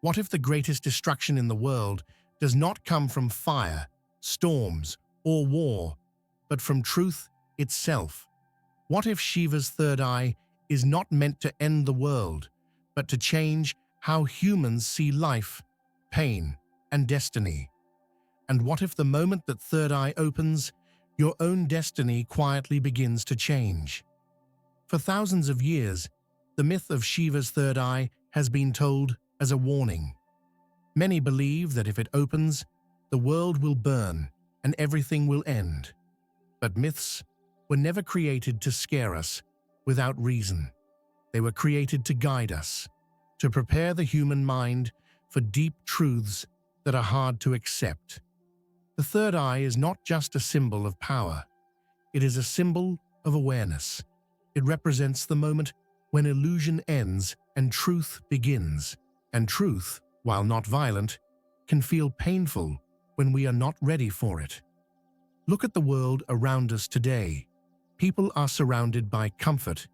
What if the greatest destruction in the world does not come from fire, storms, or war, but from truth itself? What if Shiva's third eye is not meant to end the world, but to change how humans see life, pain, and destiny? And what if the moment that third eye opens, your own destiny quietly begins to change? For thousands of years, the myth of Shiva's third eye has been told as a warning. Many believe that if it opens, the world will burn and everything will end. But myths were never created to scare us without reason. They were created to guide us, to prepare the human mind for deep truths that are hard to accept. The third eye is not just a symbol of power. It is a symbol of awareness. It represents the moment when illusion ends and truth begins. And truth, while not violent, can feel painful when we are not ready for it. Look at the world around us today. People are surrounded by comfort,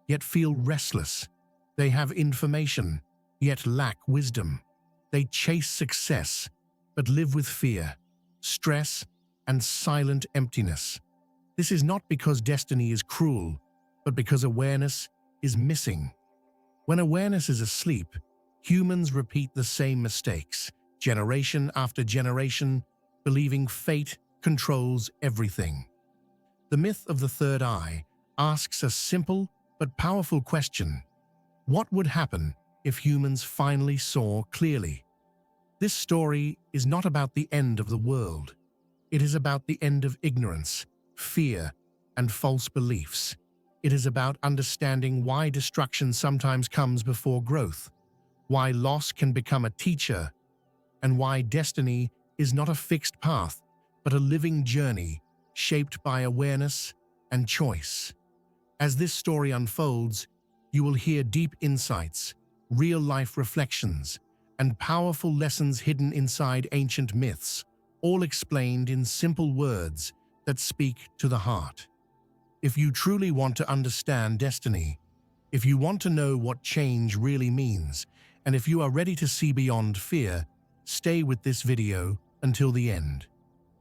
yet feel restless. They have information, yet lack wisdom. They chase success, but live with fear, stress, and silent emptiness. This is not because destiny is cruel, but because awareness is missing. When awareness is asleep, humans repeat the same mistakes, generation after generation, believing fate controls everything. The myth of the third eye asks a simple but powerful question. What would happen if humans finally saw clearly? This story is not about the end of the world. It is about the end of ignorance, fear, and false beliefs. It is about understanding why destruction sometimes comes before growth, why loss can become a teacher, and why destiny is not a fixed path, but a living journey shaped by awareness and choice. As this story unfolds, you will hear deep insights, real-life reflections, and powerful lessons hidden inside ancient myths, all explained in simple words that speak to the heart. If you truly want to understand destiny, if you want to know what change really means, and if you are ready to see beyond fear, stay with this video until the end.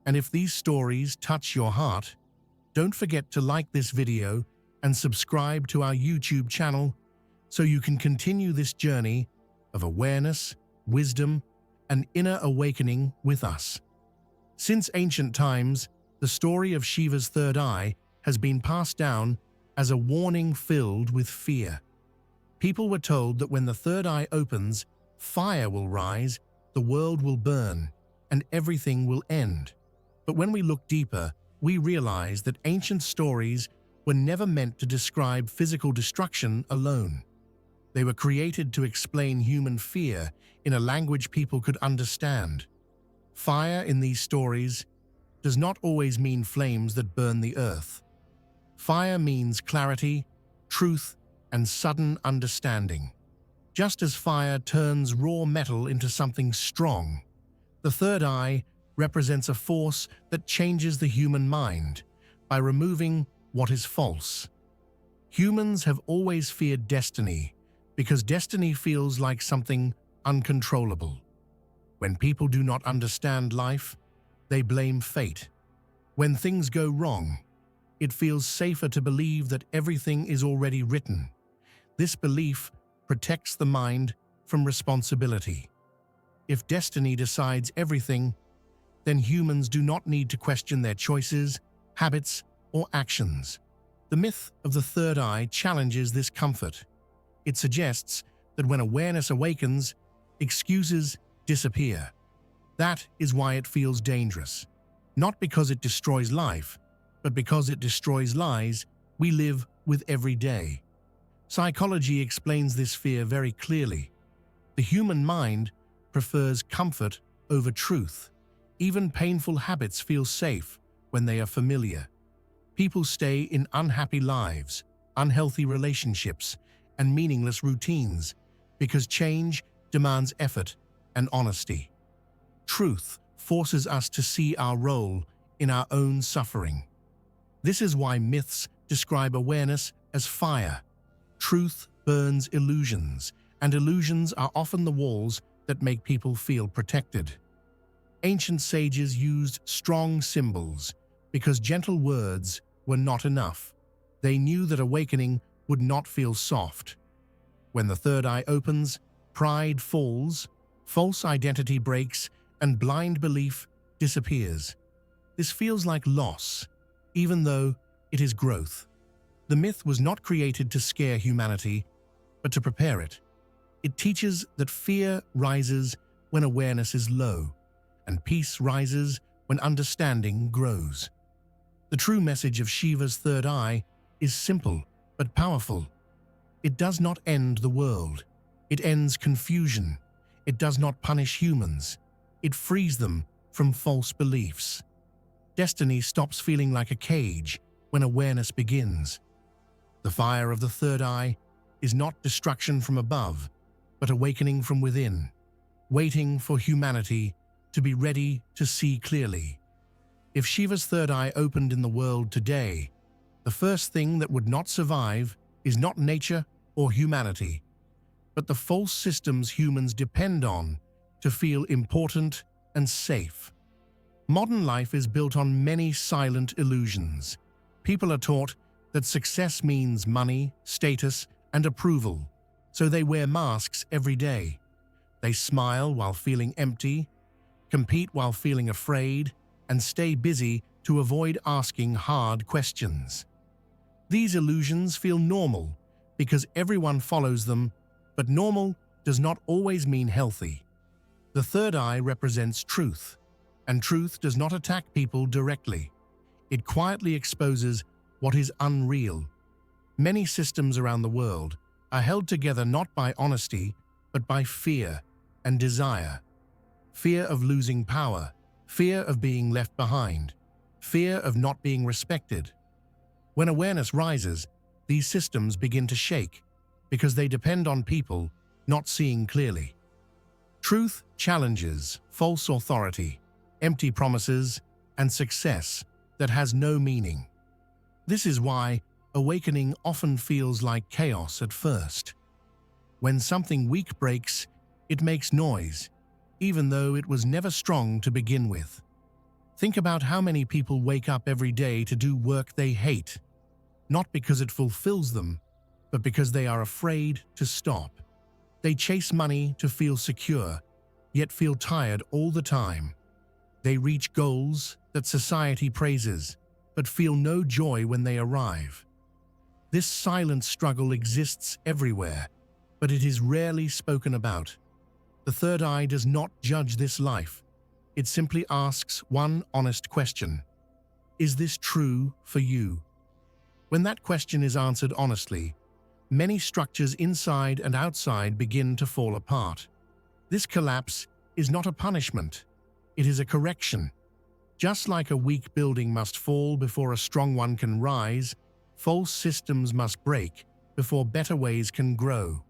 And if these stories touch your heart, don't forget to like this video and subscribe to our YouTube channel so you can continue this journey of awareness, wisdom, and inner awakening with us. Since ancient times, the story of Shiva's third eye has been passed down as a warning filled with fear. People were told that when the third eye opens, fire will rise, the world will burn, and everything will end. But when we look deeper, we realize that ancient stories were never meant to describe physical destruction alone. They were created to explain human fear in a language people could understand. Fire in these stories does not always mean flames that burn the earth. Fire means clarity, truth, and sudden understanding. Just as fire turns raw metal into something strong, the third eye represents a force that changes the human mind by removing what is false. Humans have always feared destiny because destiny feels like something uncontrollable. When people do not understand life, they blame fate. When things go wrong, it feels safer to believe that everything is already written. This belief protects the mind from responsibility. If destiny decides everything, then humans do not need to question their choices, habits, or actions. The myth of the third eye challenges this comfort. It suggests that when awareness awakens, excuses disappear. That is why it feels dangerous. Not because it destroys life, but because it destroys lies we live with every day. Psychology explains this fear very clearly. The human mind prefers comfort over truth. Even painful habits feel safe when they are familiar. People stay in unhappy lives, unhealthy relationships, and meaningless routines because change demands effort and honesty. Truth forces us to see our role in our own suffering. This is why myths describe awareness as fire. Truth burns illusions, and illusions are often the walls that make people feel protected. Ancient sages used strong symbols because gentle words were not enough. They knew that awakening would not feel soft. When the third eye opens, pride falls, false identity breaks, and blind belief disappears. This feels like loss, even though it is growth. The myth was not created to scare humanity, but to prepare it. It teaches that fear rises when awareness is low, and peace rises when understanding grows. The true message of Shiva's third eye is simple but powerful. It does not end the world. It ends confusion. It does not punish humans. It frees them from false beliefs. Destiny stops feeling like a cage when awareness begins. The fire of the third eye is not destruction from above, but awakening from within, waiting for humanity to be ready to see clearly. If Shiva's third eye opened in the world today, the first thing that would not survive is not nature or humanity, but the false systems humans depend on to feel important and safe. Modern life is built on many silent illusions. People are taught that success means money, status, and approval, so they wear masks every day. They smile while feeling empty, compete while feeling afraid, and stay busy to avoid asking hard questions. These illusions feel normal because everyone follows them, but normal does not always mean healthy. The third eye represents truth, and truth does not attack people directly. It quietly exposes what is unreal. Many systems around the world are held together not by honesty, but by fear and desire. Fear of losing power, fear of being left behind, fear of not being respected. When awareness rises, these systems begin to shake because they depend on people not seeing clearly. Truth challenges false authority, empty promises, and success that has no meaning. This is why awakening often feels like chaos at first. When something weak breaks, it makes noise, even though it was never strong to begin with. Think about how many people wake up every day to do work they hate, not because it fulfills them, but because they are afraid to stop. They chase money to feel secure, yet feel tired all the time. They reach goals that society praises, but feel no joy when they arrive. This silent struggle exists everywhere, but it is rarely spoken about. The third eye does not judge this life. It simply asks one honest question: is this true for you? When that question is answered honestly, many structures inside and outside begin to fall apart. This collapse is not a punishment. It is a correction. Just like a weak building must fall before a strong one can rise, false systems must break before better ways can grow.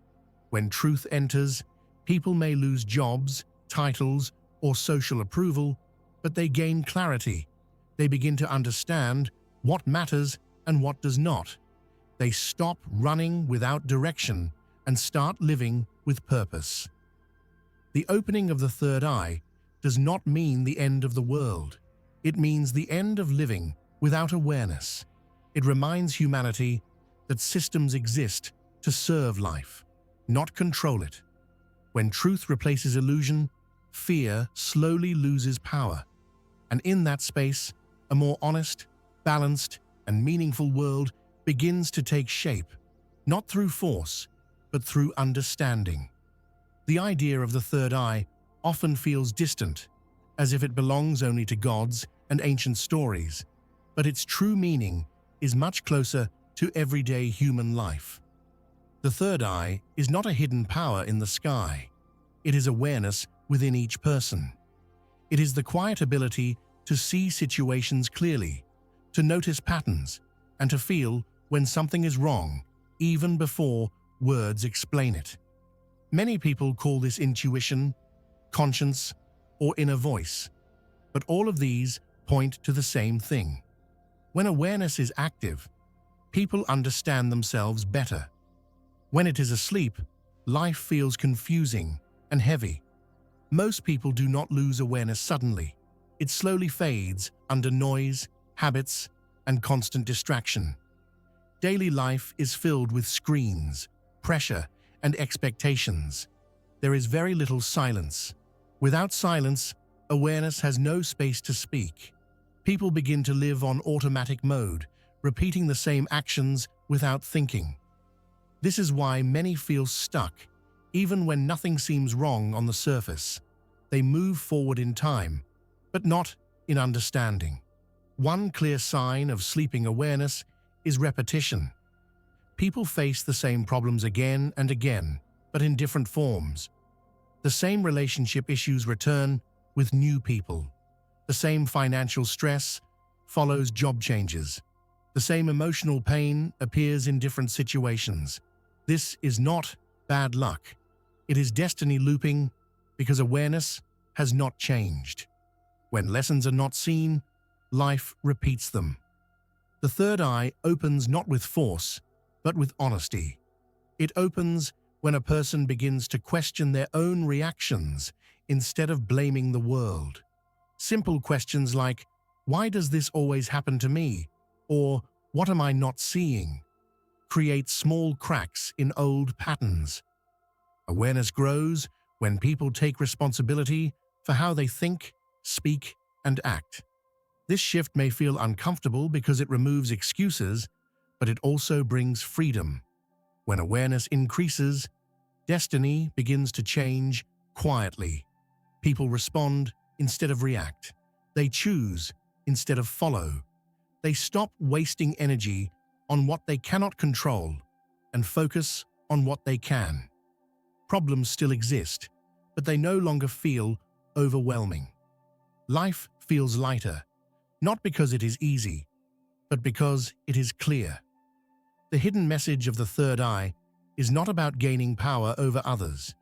When truth enters, people may lose jobs, titles, or social approval, but they gain clarity. They begin to understand what matters and what does not. They stop running without direction and start living with purpose. The opening of the third eye does not mean the end of the world. It means the end of living without awareness. It reminds humanity that systems exist to serve life, not control it. When truth replaces illusion, fear slowly loses power. And in that space, a more honest, balanced, and meaningful world begins to take shape, not through force, but through understanding. The idea of the third eye often feels distant, as if it belongs only to gods and ancient stories, but its true meaning is much closer to everyday human life. The third eye is not a hidden power in the sky. It is awareness within each person. It is the quiet ability to see situations clearly, to notice patterns, and to feel when something is wrong, even before words explain it. Many people call this intuition, conscience, or inner voice, but all of these point to the same thing. When awareness is active, people understand themselves better. When it is asleep, life feels confusing and heavy. Most people do not lose awareness suddenly. It slowly fades under noise, habits, and constant distraction. Daily life is filled with screens, pressure, and expectations. There is very little silence. Without silence, awareness has no space to speak. People begin to live on automatic mode, repeating the same actions without thinking. This is why many feel stuck, even when nothing seems wrong on the surface. They move forward in time, but not in understanding. One clear sign of sleeping awareness is repetition. People face the same problems again and again, but in different forms. The same relationship issues return with new people. The same financial stress follows job changes. The same emotional pain appears in different situations. This is not bad luck. It is destiny looping because awareness has not changed. When lessons are not seen, life repeats them. The third eye opens not with force, but with honesty. It opens when a person begins to question their own reactions instead of blaming the world. Simple questions like, "Why does this always happen to me?" or "What am I not seeing?" create small cracks in old patterns. Awareness grows when people take responsibility for how they think, speak, and act. This shift may feel uncomfortable because it removes excuses, but it also brings freedom. When awareness increases, destiny begins to change quietly. People respond instead of react. They choose instead of follow. They stop wasting energy on what they cannot control and focus on what they can. Problems still exist, but they no longer feel overwhelming. Life feels lighter, not because it is easy, but because it is clear. The hidden message of the third eye is not about gaining power over others.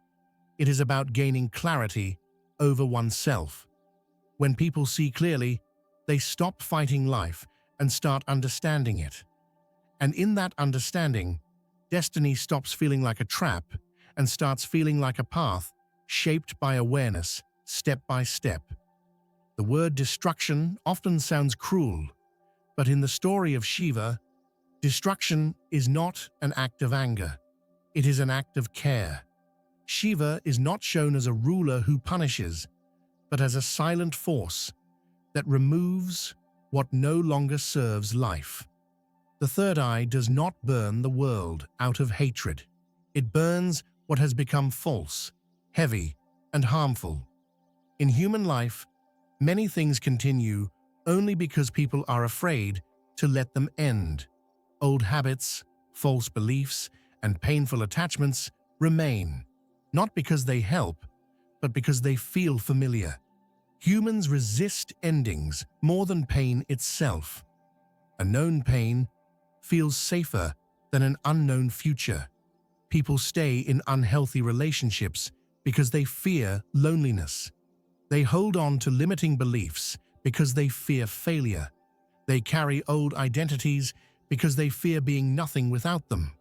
It is about gaining clarity over oneself. When people see clearly, they stop fighting life and start understanding it. And in that understanding, destiny stops feeling like a trap and starts feeling like a path shaped by awareness, step by step. The word destruction often sounds cruel, but in the story of Shiva, destruction is not an act of anger. It is an act of care. Shiva is not shown as a ruler who punishes, but as a silent force that removes what no longer serves life. The third eye does not burn the world out of hatred. It burns what has become false, heavy, and harmful. In human life, many things continue only because people are afraid to let them end. Old habits, false beliefs, and painful attachments remain, not because they help, but because they feel familiar. Humans resist endings more than pain itself. A known pain feels safer than an unknown future. People stay in unhealthy relationships because they fear loneliness. They hold on to limiting beliefs because they fear failure. They carry old identities because they fear being nothing without them.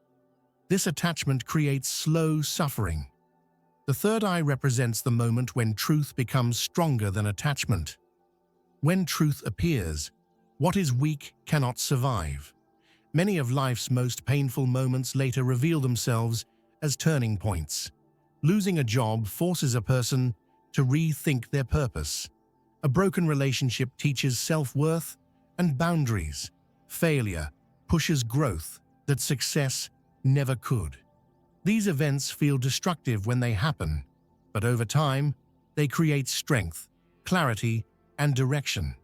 This attachment creates slow suffering. The third eye represents the moment when truth becomes stronger than attachment. When truth appears, what is weak cannot survive. Many of life's most painful moments later reveal themselves as turning points. Losing a job forces a person to rethink their purpose. A broken relationship teaches self-worth and boundaries. Failure pushes growth that success never could. These events feel destructive when they happen, but over time, they create strength, clarity, and direction.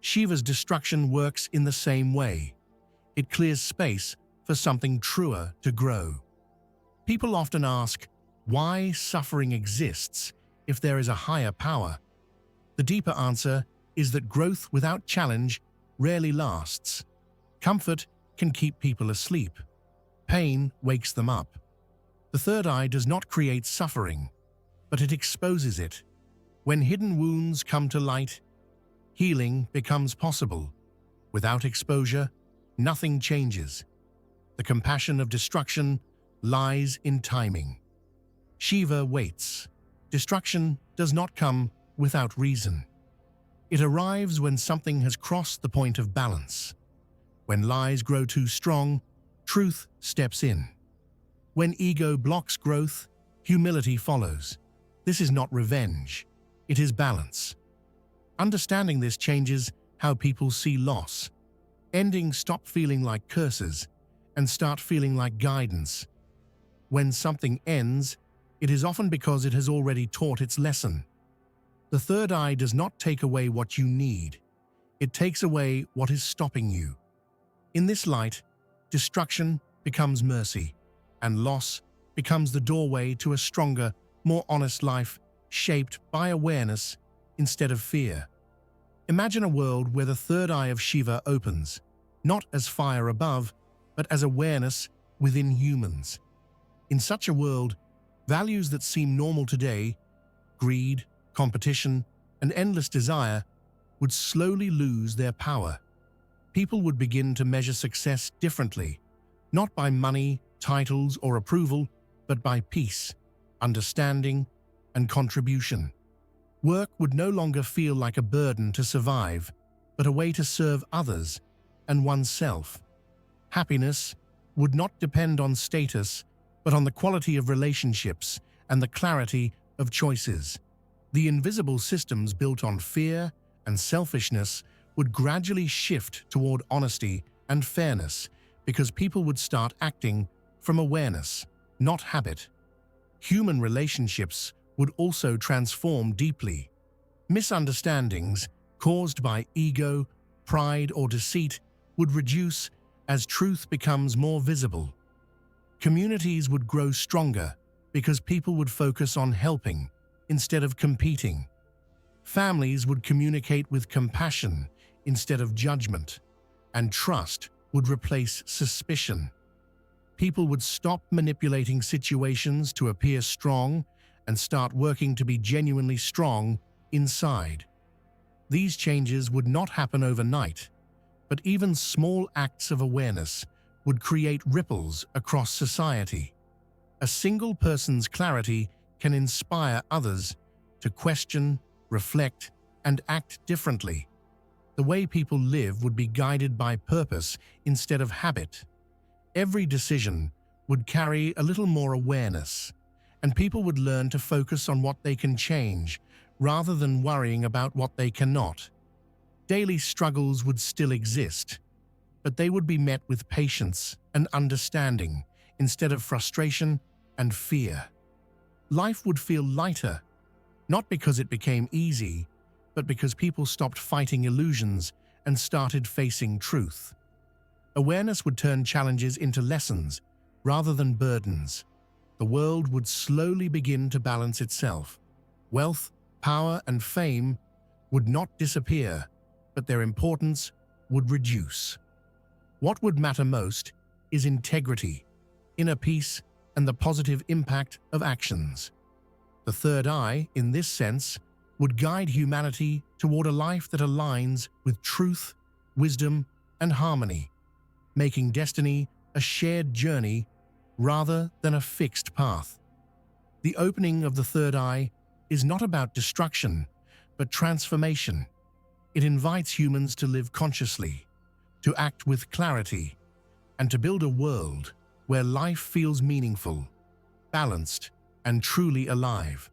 Shiva's destruction works in the same way. It clears space for something truer to grow. People often ask why suffering exists if there is a higher power. The deeper answer is that growth without challenge rarely lasts. Comfort can keep people asleep. Pain wakes them up. The third eye does not create suffering, but it exposes it. When hidden wounds come to light, healing becomes possible. Without exposure, nothing changes. The compassion of destruction lies in timing. Shiva waits. Destruction does not come without reason. It arrives when something has crossed the point of balance. When lies grow too strong, truth steps in. When ego blocks growth, humility follows. This is not revenge, it is balance. Understanding this changes how people see loss. Endings stop feeling like curses and start feeling like guidance. When something ends, it is often because it has already taught its lesson. The third eye does not take away what you need. It takes away what is stopping you. In this light, destruction becomes mercy, and loss becomes the doorway to a stronger, more honest life shaped by awareness instead of fear. Imagine a world where the third eye of Shiva opens, not as fire above, but as awareness within humans. In such a world, values that seem normal today, greed, competition, and endless desire, would slowly lose their power. People would begin to measure success differently, not by money, titles, or approval, but by peace, understanding, and contribution. Work would no longer feel like a burden to survive, but a way to serve others and oneself. Happiness would not depend on status, but on the quality of relationships and the clarity of choices. The invisible systems built on fear and selfishness would gradually shift toward honesty and fairness because people would start acting from awareness, not habit. Human relationships would also transform deeply. Misunderstandings caused by ego, pride, or deceit would reduce as truth becomes more visible. Communities would grow stronger because people would focus on helping instead of competing. Families would communicate with compassion instead of judgment, and trust would replace suspicion. People would stop manipulating situations to appear strong and start working to be genuinely strong inside. These changes would not happen overnight, but even small acts of awareness would create ripples across society. A single person's clarity can inspire others to question, reflect, and act differently. The way people live would be guided by purpose instead of habit. Every decision would carry a little more awareness, and people would learn to focus on what they can change rather than worrying about what they cannot. Daily struggles would still exist, but they would be met with patience and understanding instead of frustration and fear. Life would feel lighter, not because it became easy, but because people stopped fighting illusions and started facing truth. Awareness would turn challenges into lessons rather than burdens. The world would slowly begin to balance itself. Wealth, power, and fame would not disappear, but their importance would reduce. What would matter most is integrity, inner peace, and the positive impact of actions. The third eye, in this sense, would guide humanity toward a life that aligns with truth, wisdom, and harmony, making destiny a shared journey rather than a fixed path. The opening of the third eye is not about destruction, but transformation. It invites humans to live consciously, to act with clarity, and to build a world where life feels meaningful, balanced, and truly alive.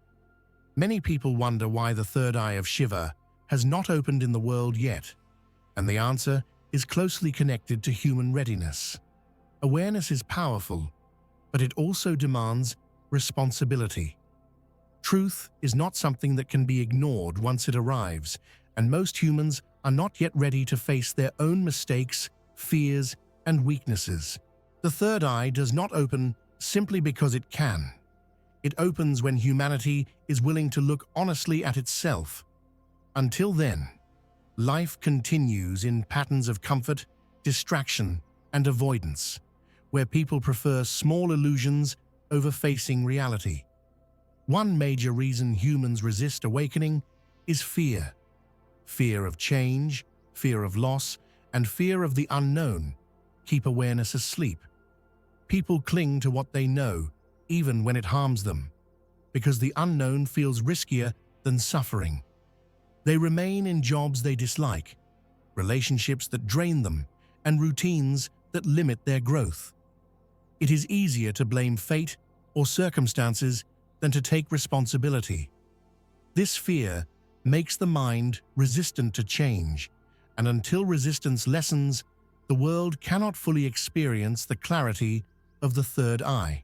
Many people wonder why the third eye of Shiva has not opened in the world yet, and the answer is closely connected to human readiness. Awareness is powerful, but it also demands responsibility. Truth is not something that can be ignored once it arrives, and most humans are not yet ready to face their own mistakes, fears, and weaknesses. The third eye does not open simply because it can. It opens when humanity is willing to look honestly at itself. Until then, life continues in patterns of comfort, distraction, and avoidance, where people prefer small illusions over facing reality. One major reason humans resist awakening is fear. Fear of change, fear of loss, and fear of the unknown keep awareness asleep. People cling to what they know, even when it harms them, because the unknown feels riskier than suffering. They remain in jobs they dislike, relationships that drain them, and routines that limit their growth. It is easier to blame fate or circumstances than to take responsibility. This fear makes the mind resistant to change, and until resistance lessens, the world cannot fully experience the clarity of the third eye.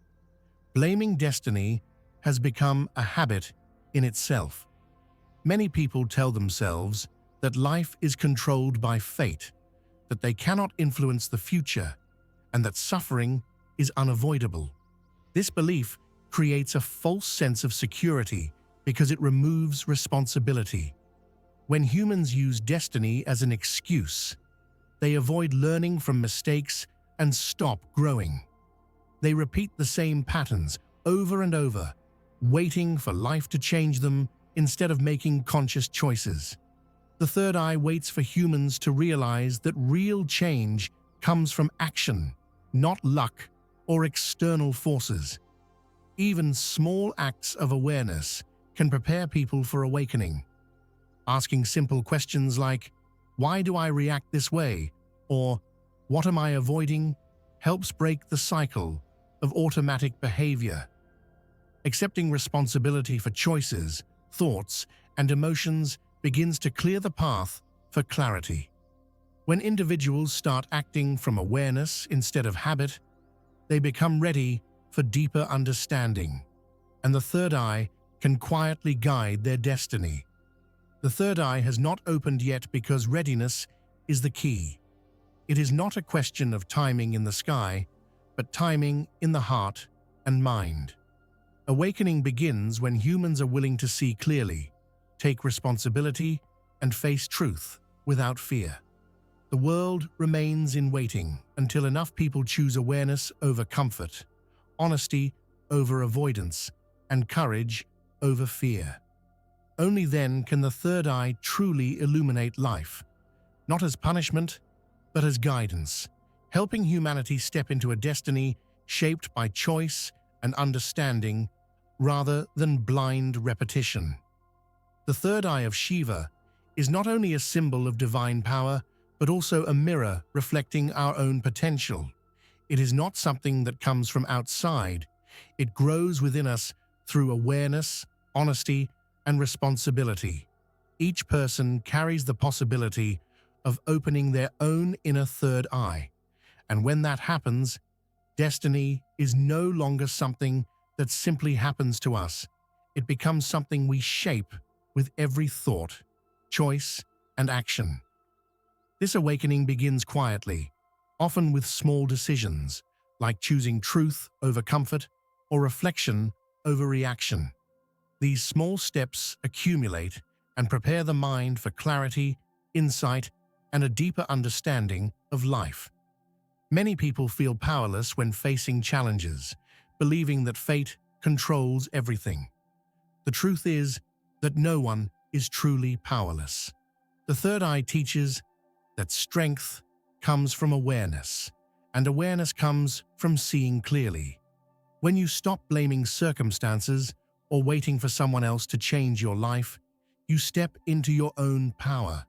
Blaming destiny has become a habit in itself. Many people tell themselves that life is controlled by fate, that they cannot influence the future, and that suffering is unavoidable. This belief creates a false sense of security because it removes responsibility. When humans use destiny as an excuse, they avoid learning from mistakes and stop growing. They repeat the same patterns over and over, waiting for life to change them instead of making conscious choices. The third eye waits for humans to realize that real change comes from action, not luck or external forces. Even small acts of awareness can prepare people for awakening. Asking simple questions like, "Why do I react this way?" or "What am I avoiding?" helps break the cycle of automatic behavior. Accepting responsibility for choices, thoughts, and emotions begins to clear the path for clarity. When individuals start acting from awareness instead of habit, they become ready for deeper understanding, and the third eye can quietly guide their destiny. The third eye has not opened yet because readiness is the key. It is not a question of timing in the sky, but timing in the heart and mind. Awakening begins when humans are willing to see clearly, take responsibility, and face truth without fear. The world remains in waiting until enough people choose awareness over comfort, honesty over avoidance, and courage over fear. Only then can the third eye truly illuminate life, not as punishment, but as guidance, helping humanity step into a destiny shaped by choice and understanding rather than blind repetition. The third eye of Shiva is not only a symbol of divine power, but also a mirror reflecting our own potential. It is not something that comes from outside. It grows within us through awareness, honesty, and responsibility. Each person carries the possibility of opening their own inner third eye. And when that happens, destiny is no longer something that simply happens to us. It becomes something we shape with every thought, choice, and action. This awakening begins quietly, often with small decisions, like choosing truth over comfort or reflection over reaction. These small steps accumulate and prepare the mind for clarity, insight, and a deeper understanding of life. Many people feel powerless when facing challenges, believing that fate controls everything. The truth is that no one is truly powerless. The third eye teaches that strength comes from awareness, and awareness comes from seeing clearly. When you stop blaming circumstances or waiting for someone else to change your life, you step into your own power.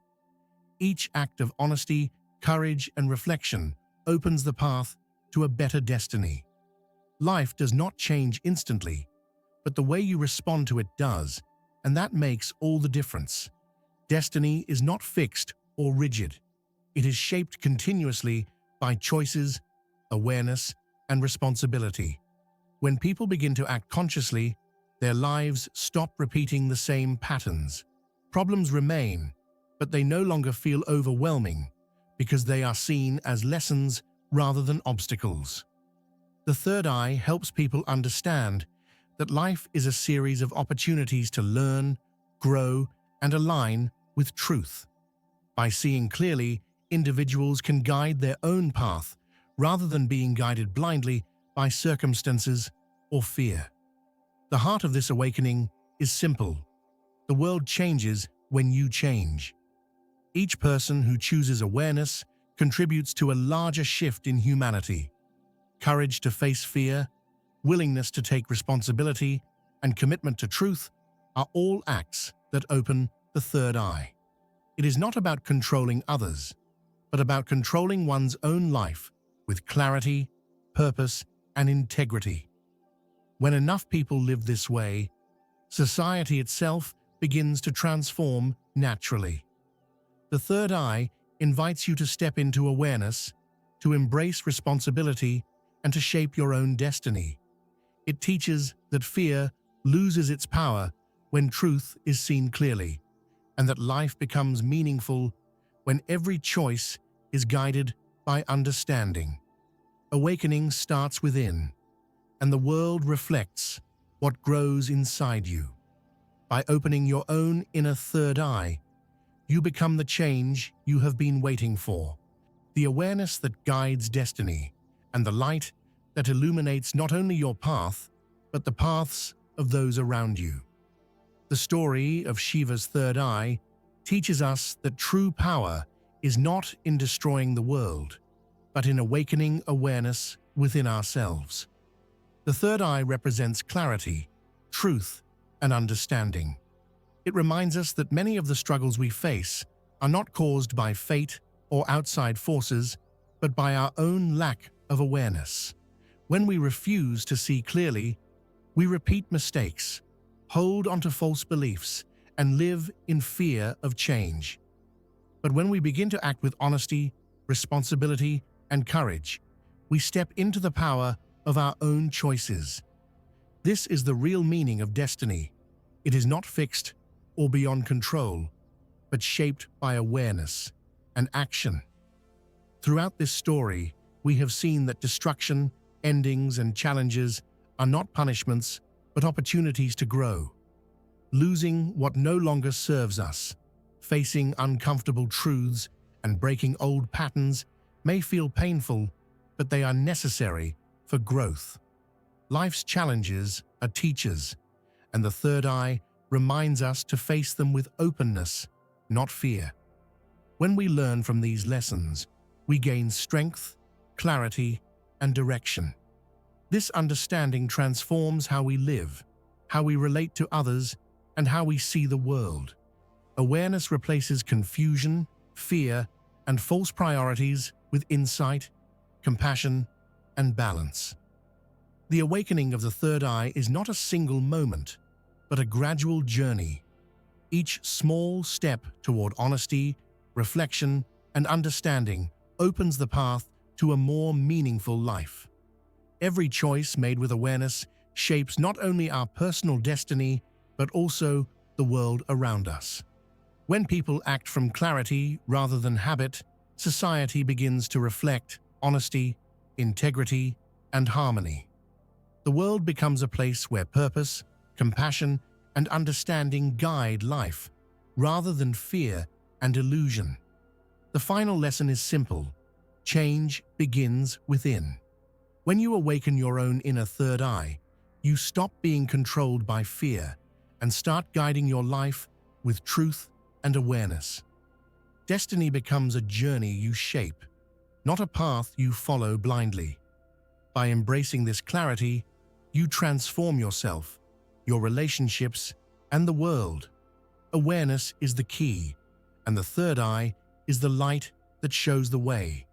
Each act of honesty, courage, and reflection opens the path to a better destiny. Life does not change instantly, but the way you respond to it does, and that makes all the difference. Destiny is not fixed or rigid. It is shaped continuously by choices, awareness, and responsibility. When people begin to act consciously, their lives stop repeating the same patterns. Problems remain, but they no longer feel overwhelming because they are seen as lessons rather than obstacles. The third eye helps people understand that life is a series of opportunities to learn, grow, and align with truth. By seeing clearly, individuals can guide their own path rather than being guided blindly by circumstances or fear. The heart of this awakening is simple. The world changes when you change. Each person who chooses awareness contributes to a larger shift in humanity. Courage to face fear, willingness to take responsibility, and commitment to truth are all acts that open the third eye. It is not about controlling others, but about controlling one's own life with clarity, purpose, and integrity. When enough people live this way, society itself begins to transform naturally. The third eye invites you to step into awareness, to embrace responsibility, and to shape your own destiny. It teaches that fear loses its power when truth is seen clearly, and that life becomes meaningful when every choice is guided by understanding. Awakening starts within, and the world reflects what grows inside you. By opening your own inner third eye, you become the change you have been waiting for, the awareness that guides destiny, and the light that illuminates not only your path, but the paths of those around you. The story of Shiva's third eye teaches us that true power is not in destroying the world, but in awakening awareness within ourselves. The third eye represents clarity, truth, and understanding. It reminds us that many of the struggles we face are not caused by fate or outside forces, but by our own lack of awareness. When we refuse to see clearly, we repeat mistakes, hold onto false beliefs, and live in fear of change. But when we begin to act with honesty, responsibility, and courage, we step into the power of our own choices. This is the real meaning of destiny. It is not fixed or beyond control, but shaped by awareness and action. Throughout this story, we have seen that destruction, endings, and challenges are not punishments, but opportunities to grow. Losing what no longer serves us, facing uncomfortable truths, and breaking old patterns may feel painful, but they are necessary for growth. Life's challenges are teachers, and the third eye reminds us to face them with openness, not fear. When we learn from these lessons, we gain strength, clarity, and direction. This understanding transforms how we live, how we relate to others, and how we see the world. Awareness replaces confusion, fear, and false priorities with insight, compassion, and balance. The awakening of the third eye is not a single moment, but a gradual journey. Each small step toward honesty, reflection, and understanding opens the path to a more meaningful life. Every choice made with awareness shapes not only our personal destiny, but also the world around us. When people act from clarity rather than habit, society begins to reflect honesty, integrity, and harmony. The world becomes a place where purpose, compassion, and understanding guide life, rather than fear and illusion. The final lesson is simple: change begins within. When you awaken your own inner third eye, you stop being controlled by fear and start guiding your life with truth and awareness. Destiny becomes a journey you shape, not a path you follow blindly. By embracing this clarity, you transform yourself, your relationships, and the world. Awareness is the key, and the third eye is the light that shows the way.